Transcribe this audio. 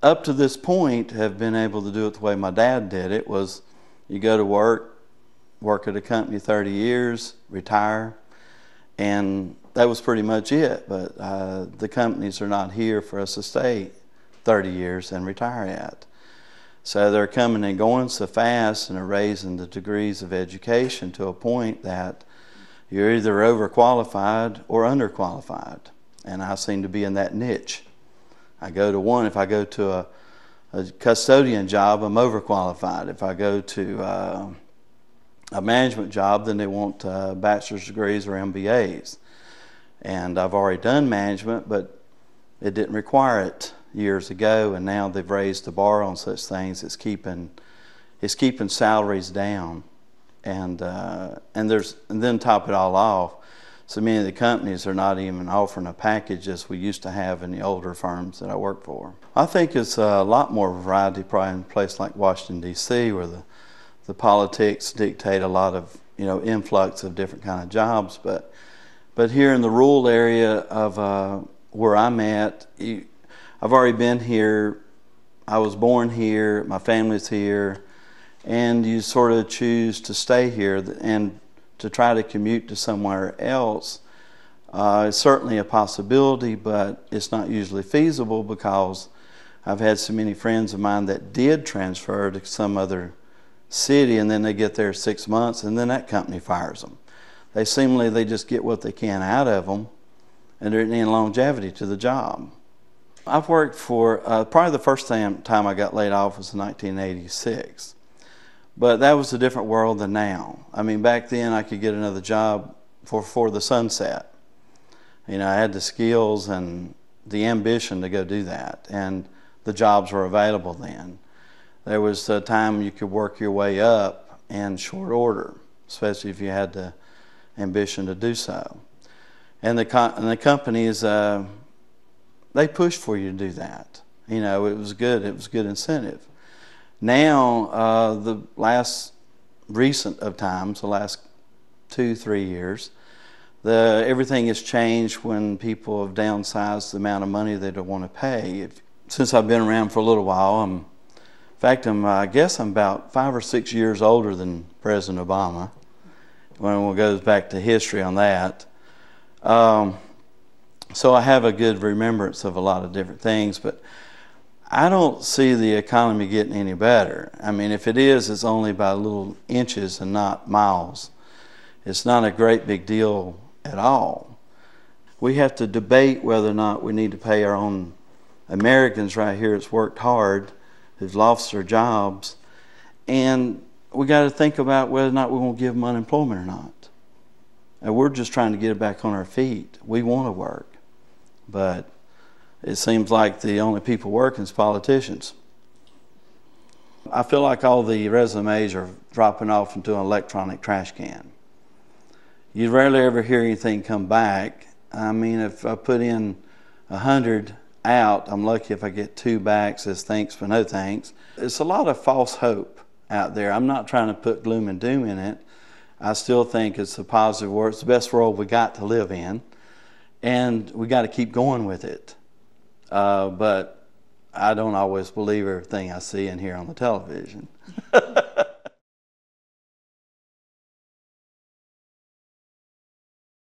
up to this point, have been able to do it the way my dad did it. Was you go to work at a company 30 years, retire, and that was pretty much it. But the companies are not here for us to stay 30 years and retire at. So they're coming and going so fast, and are raising the degrees of education to a point that you're either overqualified or underqualified. And I seem to be in that niche. I go to one, if I go to a custodian job, I'm overqualified. If I go to a management job, then they want bachelor's degrees or MBAs. And I've already done management, but it didn't require it years ago, and now they've raised the bar on such things. It's keeping salaries down, and then top it all off, so many of the companies are not even offering a package as we used to have in the older firms that I worked for. I think it's a lot more variety probably in a place like Washington, D.C., where the politics dictate a lot of influx of different kind of jobs. But here in the rural area of where I'm at, I've already been here. I was born here. My family's here, and you sort of choose to stay here and to try to commute to somewhere else. It's certainly a possibility, but it's not usually feasible, because I've had so many friends of mine that did transfer to some other city, and then they get there 6 months, and then that company fires them. They just get what they can out of them, and there isn't any longevity to the job. I've worked for, probably the first time I got laid off was in 1986. But that was a different world than now. I mean, back then I could get another job for the sunset. I had the skills and the ambition to go do that, and the jobs were available then. There was a time you could work your way up in short order, especially if you had the ambition to do so. And the companies, they pushed for you to do that. It was good. It was good incentive. Now, the last recent of times, the last 2-3 years, everything has changed when people have downsized the amount of money they don't want to pay. Since I've been around for a little while, I guess I'm about 5 or 6 years older than President Obama, when it goes back to history on that. So I have a good remembrance of a lot of different things, but I don't see the economy getting any better. I mean, if it is, it's only by little inches and not miles. It's not a great big deal at all. We have to debate whether or not we need to pay our own Americans right here that's worked hard, who've lost their jobs, and we got to think about whether or not we're going to give them unemployment or not. And we're just trying to get it back on our feet. We want to work, but it seems like the only people working is politicians. I feel like all the resumes are dropping off into an electronic trash can. You rarely ever hear anything come back. I mean, if I put in 100 out, I'm lucky if I get 2 back, says thanks but no thanks. It's a lot of false hope out there. I'm not trying to put gloom and doom in it. I still think it's a positive world. It's the best world we got to live in, and we got to keep going with it. But I don't always believe everything I see and hear on the television.